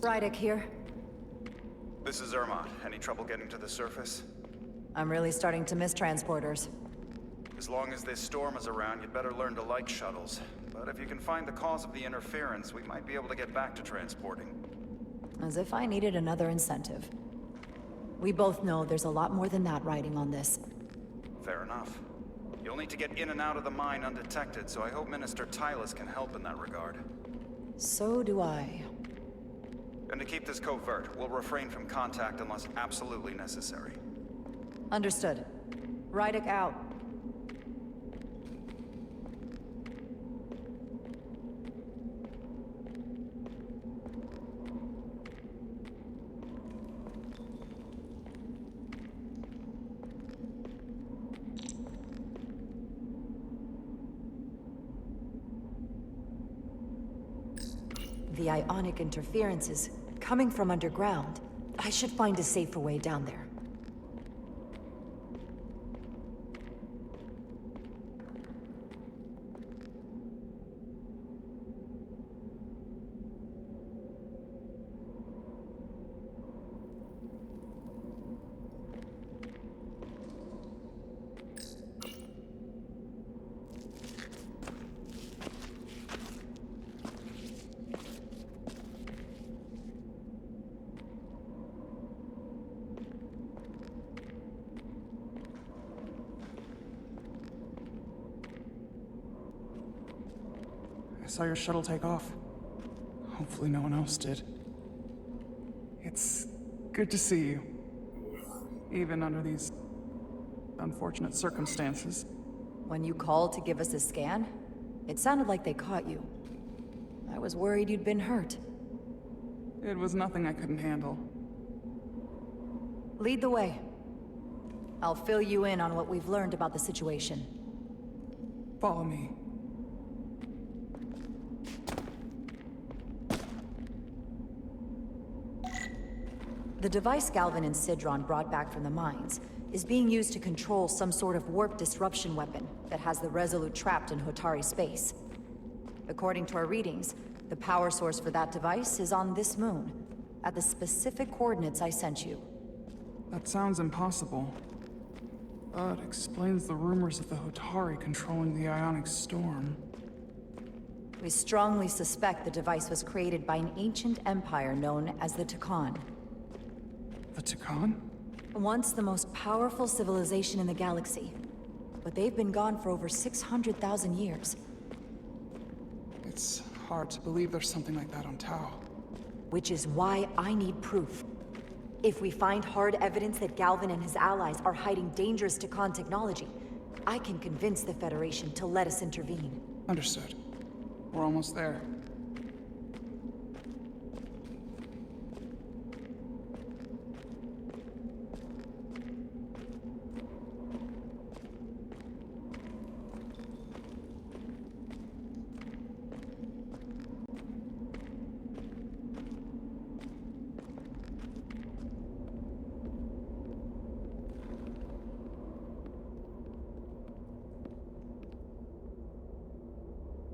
Rydick here. This is Fmod. Any trouble getting to the surface? I'm really starting to miss transporters. As long as this storm is around, you'd better learn to like shuttles. But if you can find the cause of the interference, we might be able to get back to transporting. As if I needed another incentive. We both know there's a lot more than that riding on this. Fair enough. You'll need to get in and out of the mine undetected, so I hope Minister Tylus can help in that regard. So do I. And to keep this covert, we'll refrain from contact unless absolutely necessary. Understood. Rydick out. The ionic interference is coming from underground. I should find a safer way down there. I saw your shuttle take off. Hopefully no one else did. It's good to see you. Even under these unfortunate circumstances. When you called to give us a scan, it sounded like they caught you. I was worried you'd been hurt. It was nothing I couldn't handle. Lead the way. I'll fill you in on what we've learned about the situation. Follow me. The device Galvin and Sidron brought back from the mines is being used to control some sort of warp disruption weapon that has the Resolute trapped in Hotari space. According to our readings, the power source for that device is on this moon, at the specific coordinates I sent you. That sounds impossible. But explains the rumors of the Hotari controlling the ionic storm. We strongly suspect the device was created by an ancient empire known as the Takan. The Takan? Once the most powerful civilization in the galaxy, but they've been gone for over 600,000 years. It's hard to believe there's something like that on Tau. Which is why I need proof. If we find hard evidence that Galvin and his allies are hiding dangerous Takan technology, I can convince the Federation to let us intervene. Understood. We're almost there.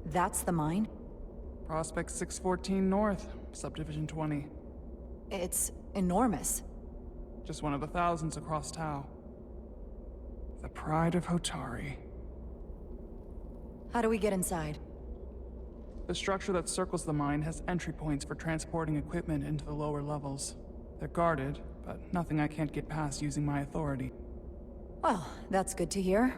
That's the mine? Prospect 614 North, Subdivision 20. It's enormous. Just one of the thousands across Tau. The pride of Hotari. How do we get inside? The structure that circles the mine has entry points for transporting equipment into the lower levels. They're guarded, but nothing I can't get past using my authority. Well, that's good to hear.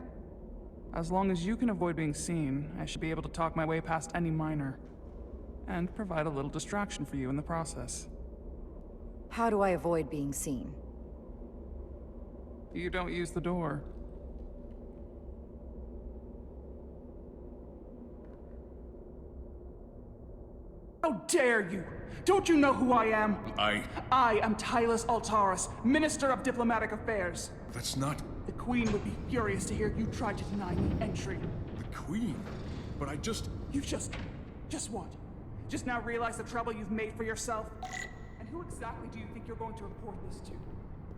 As long as you can avoid being seen, I should be able to talk my way past any miner. And provide a little distraction for you in the process. How do I avoid being seen? You don't use the door. How dare you! Don't you know who I am? I am Tylus Altaris, Minister of Diplomatic Affairs. That's not... The Queen would be furious to hear you tried to deny me entry. the Queen. But I just... You just what? Just now realize the trouble you've made for yourself? And who exactly do you think you're going to report this to?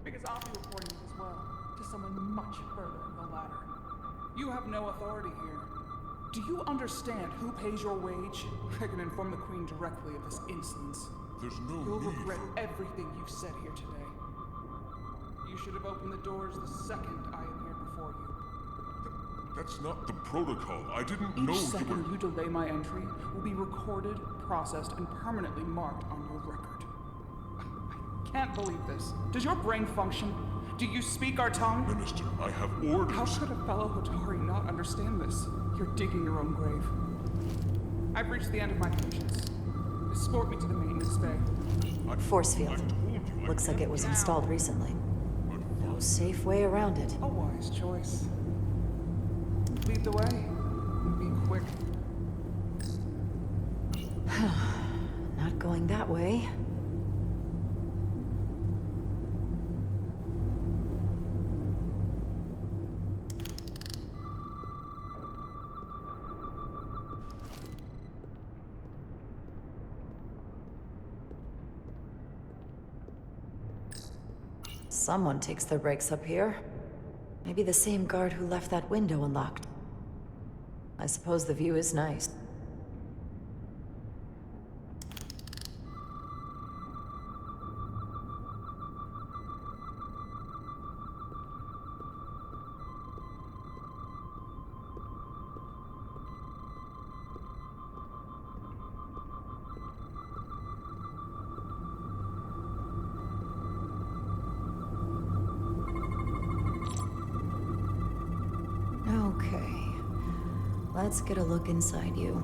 Because I'll be reporting it as well, to someone much further in the ladder. You have no authority here. Do you understand who pays your wage? I can inform the Queen directly of this insolence. There's no You'll need regret for... everything you've said here today. You should have opened the doors the second I appeared before you. That's not the protocol. I didn't know Each you second were... you delay my entry will be recorded, processed, and permanently marked on your record. I can't believe this. Does your brain function? Do you speak our tongue? Minister, I have orders. How could a fellow Hotari not understand this? You're digging your own grave. I've reached the end of my patience. Escort me to the maintenance bay. Force field. Looks like it was installed recently. No safe way around it. A wise choice. Lead the way. And be quick. Not going that way. Someone takes their breaks up here. Maybe the same guard who left that window unlocked. I suppose the view is nice. Okay. Let's get a look inside you.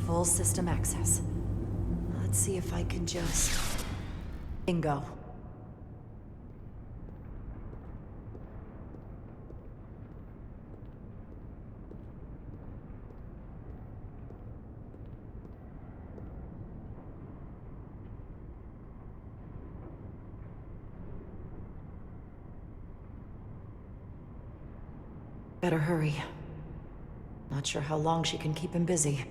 Full system access. Let's see if I can just... Bingo. Better hurry. Not sure how long she can keep him busy.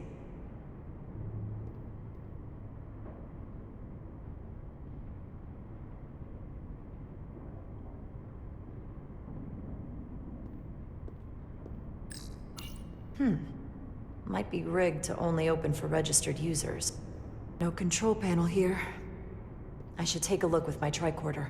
Might be rigged to only open for registered users. No control panel here. I should take a look with my tricorder.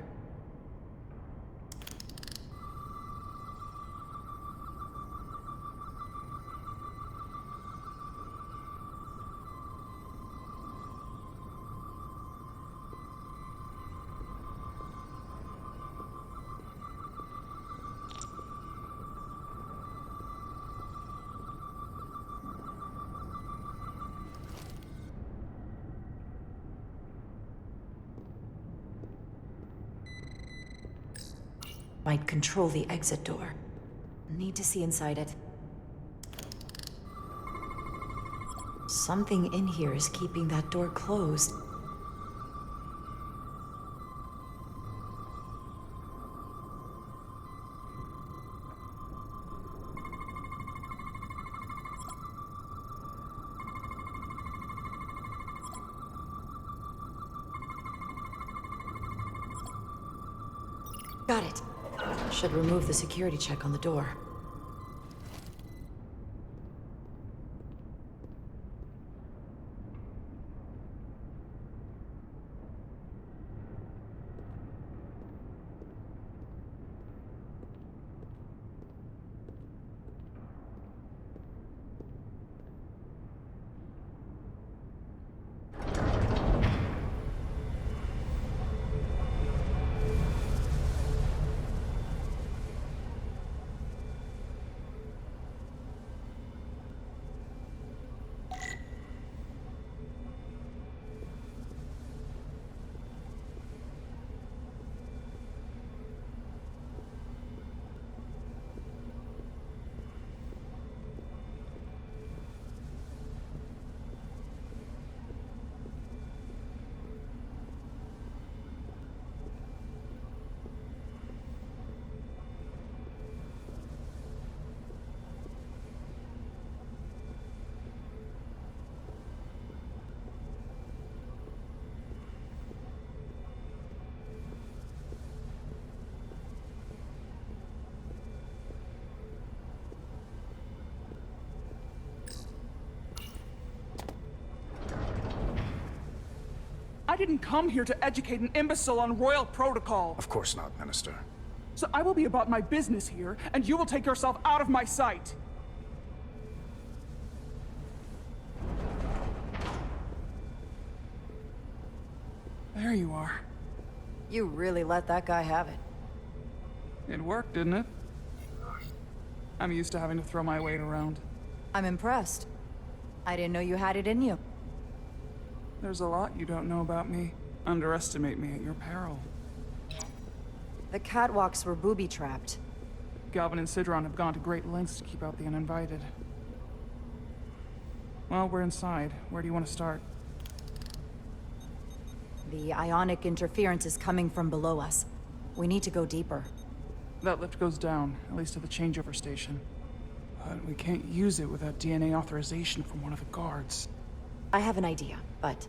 Might control the exit door. Need to see inside it. Something in here is keeping that door closed. Got it. Should remove the security check on the door. didn't come here to educate an imbecile on royal protocol. Of course not, Minister. So I will be about my business here, and you will take yourself out of my sight. There you are. You really let that guy have it. It worked, didn't it? I'm used to having to throw my weight around. I'm impressed. I didn't know you had it in you. There's a lot you don't know about me. Underestimate me at your peril. The catwalks were booby-trapped. Galvin and Sidron have gone to great lengths to keep out the uninvited. Well, we're inside. Where do you want to start? The ionic interference is coming from below us. We need to go deeper. That lift goes down, at least to the changeover station. But we can't use it without DNA authorization from one of the guards. I have an idea, but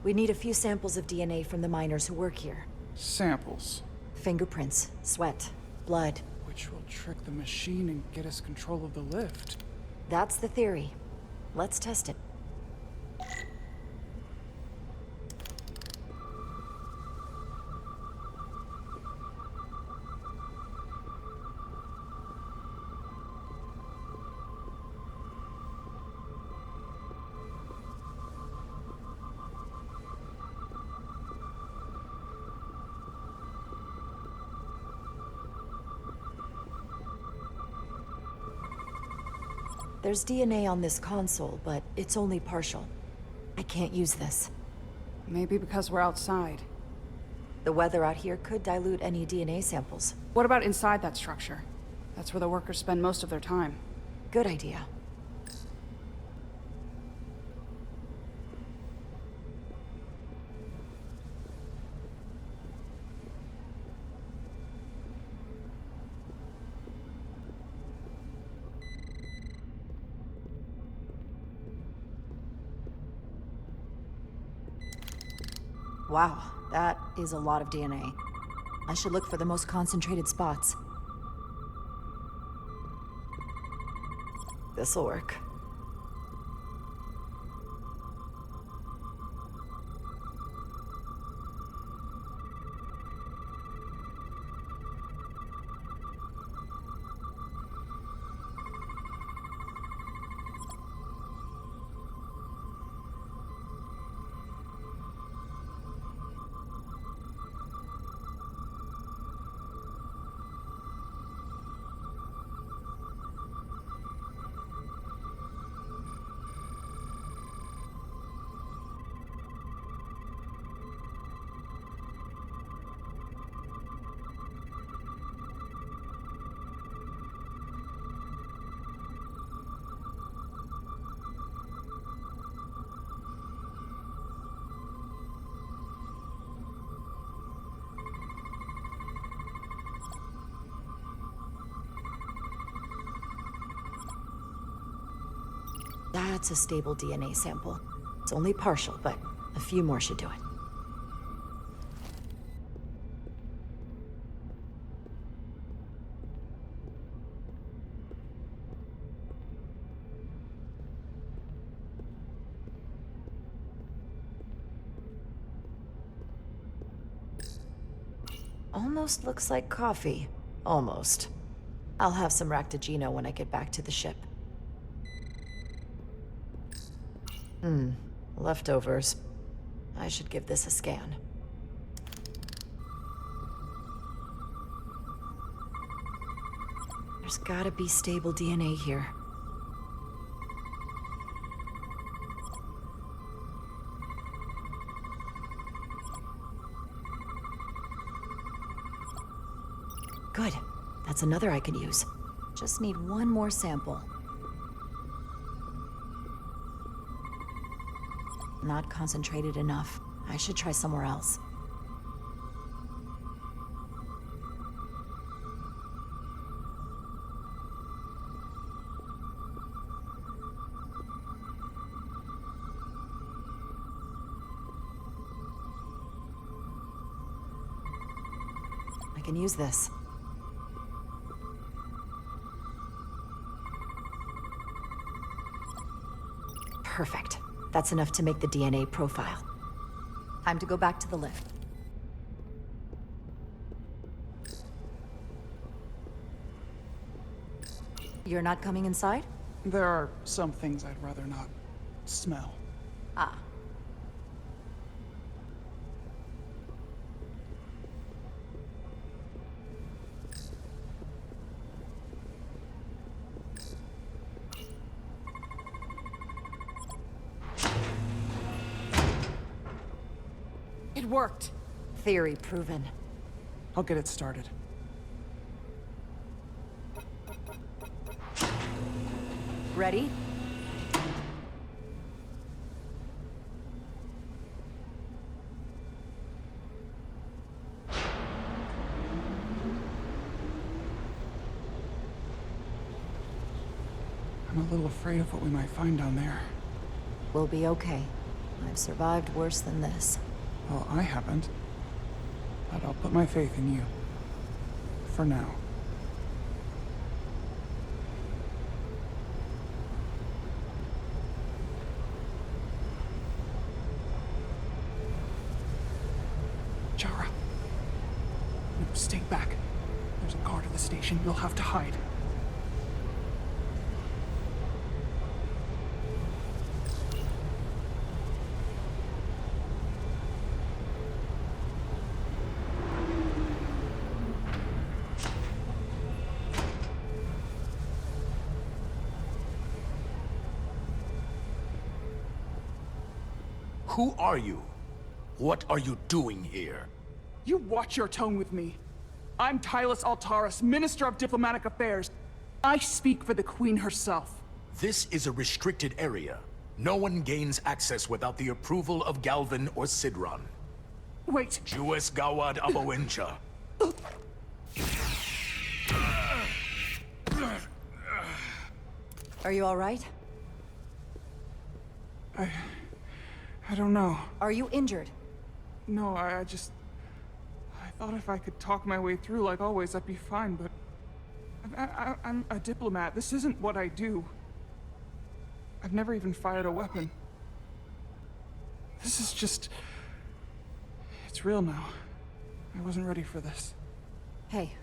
we need a few samples of DNA from the miners who work here. Samples. Fingerprints, sweat, blood. Which will trick the machine and get us control of the lift. That's the theory. Let's test it. There's DNA on this console, but it's only partial. I can't use this. Maybe because we're outside. The weather out here could dilute any DNA samples. What about inside that structure? That's where the workers spend most of their time. Good idea. Wow, that is a lot of DNA. I should look for the most concentrated spots. This'll work. That's a stable DNA sample. It's only partial, but a few more should do it. Almost looks like coffee. Almost. I'll have some Ractogino when I get back to the ship. Leftovers. I should give this a scan. There's gotta be stable DNA here. Good. That's another I can use. Just need one more sample. Not concentrated enough. I should try somewhere else. I can use this. Perfect. That's enough to make the DNA profile. Time to go back to the lift. You're not coming inside? There are some things I'd rather not smell. Ah. It worked. Theory proven. I'll get it started. Ready? I'm a little afraid of what we might find down there. We'll be okay. I've survived worse than this. Well, I haven't. But I'll put my faith in you. For now. Chara. No, stay back. There's a guard at the station. You'll have to hide. Who are you? What are you doing here? You watch your tone with me. I'm Tylus Altaris, Minister of Diplomatic Affairs. I speak for the Queen herself. This is a restricted area. No one gains access without the approval of Galvin or Sidron. Wait, Jues Gawad Abawincha. Are you all right? I don't know. Are you injured? No, I thought if I could talk my way through like always, I'd be fine, but... I'm a diplomat. This isn't what I do. I've never even fired a weapon. This is just... It's real now. I wasn't ready for this. Hey,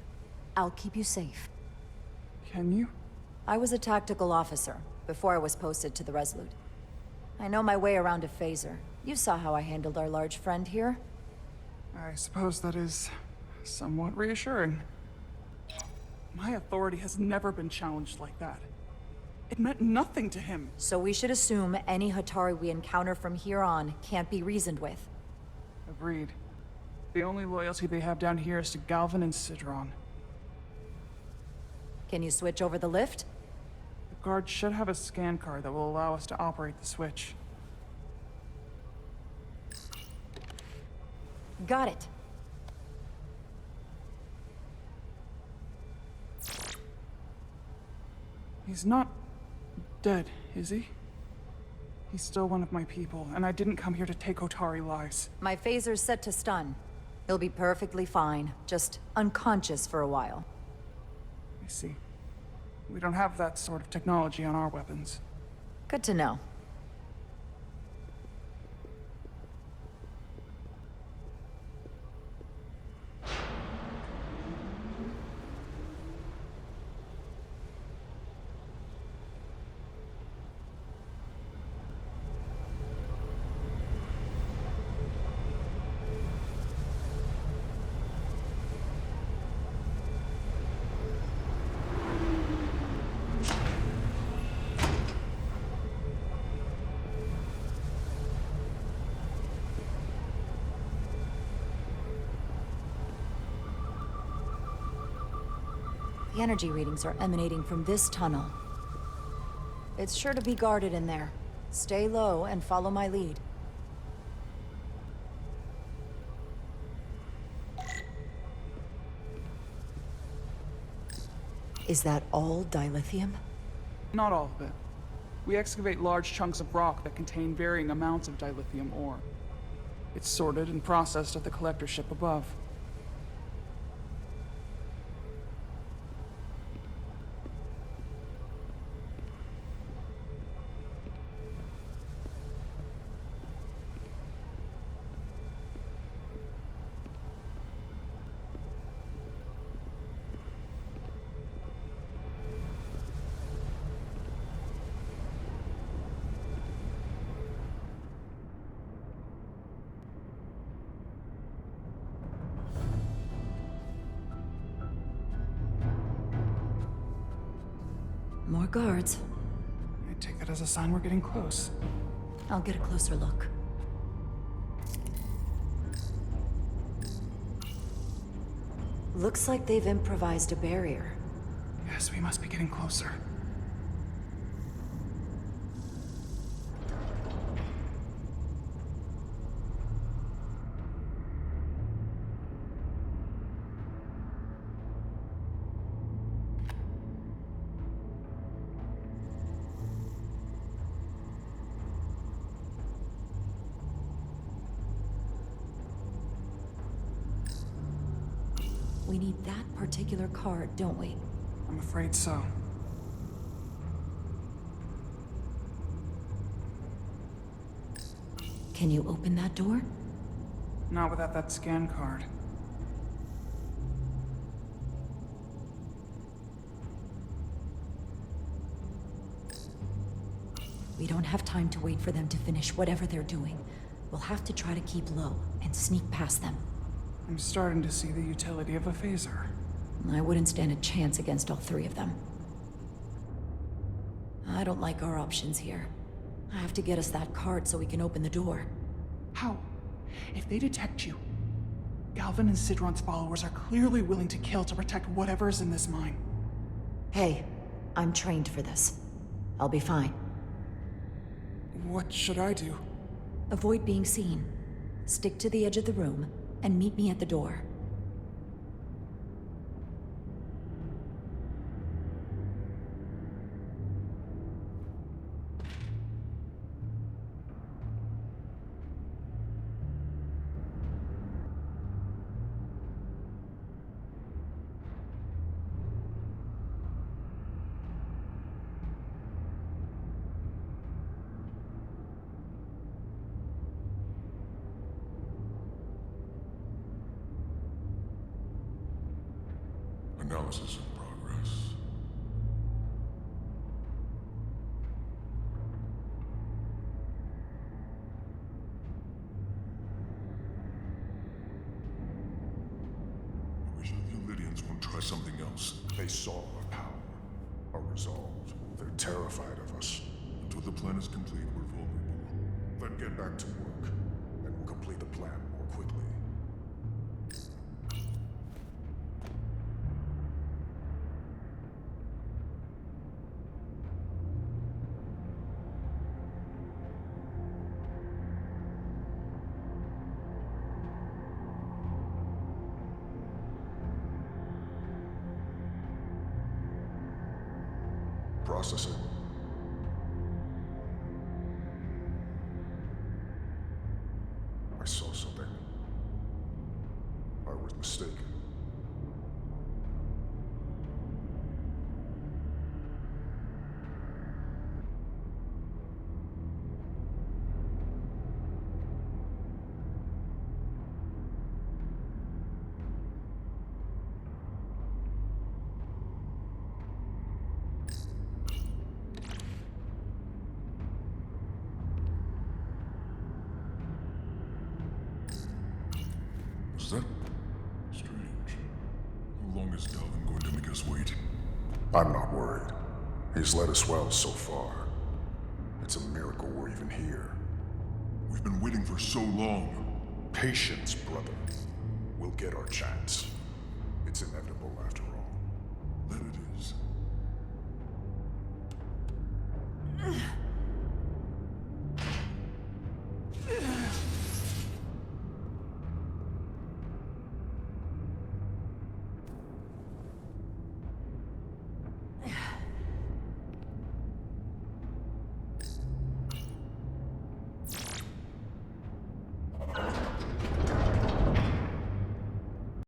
I'll keep you safe. Can you? I was a tactical officer before I was posted to the Resolute. I know my way around a phaser. You saw how I handled our large friend here. I suppose that is somewhat reassuring. My authority has never been challenged like that. It meant nothing to him. So we should assume any Hatari we encounter from here on can't be reasoned with. Agreed. The only loyalty they have down here is to Galvin and Sidron. Can you switch over the lift? The guard should have a scan card that will allow us to operate the switch. Got it. He's not dead, is he? He's still one of my people, and I didn't come here to take Otari lives. My phaser's set to stun. He'll be perfectly fine, just unconscious for a while. I see. We don't have that sort of technology on our weapons. Good to know. The energy readings are emanating from this tunnel. It's sure to be guarded in there. Stay low and follow my lead. Is that all dilithium? Not all of it. We excavate large chunks of rock that contain varying amounts of dilithium ore. It's sorted and processed at the collector ship above. guards. I take that as a sign we're getting close. I'll get a closer look. Looks like they've improvised a barrier. Yes, we must be getting closer. We need that particular card, don't we? I'm afraid so. Can you open that door? Not without that scan card. We don't have time to wait for them to finish whatever they're doing. We'll have to try to keep low and sneak past them. I'm starting to see the utility of a phaser. I wouldn't stand a chance against all three of them. I don't like our options here. I have to get us that card so we can open the door. How? If they detect you, Galvin and Sidron's followers are clearly willing to kill to protect whatever is in this mine. Hey, I'm trained for this. I'll be fine. What should I do? Avoid being seen. Stick to the edge of the room and meet me at the door. Analysis in progress. I wish the Lydians would try something else. They saw our power, our resolve. They're terrified of us. Until the plan is complete, we're vulnerable. Then get back to work, and we'll complete the plan more quickly. Processing. I saw something. I was mistaken. Is that strange? How long is Galvin going to make us wait? I'm not worried. He's led us well so far. It's a miracle we're even here. We've been waiting for so long. Patience, brother. We'll get our chance. It's inevitable after all.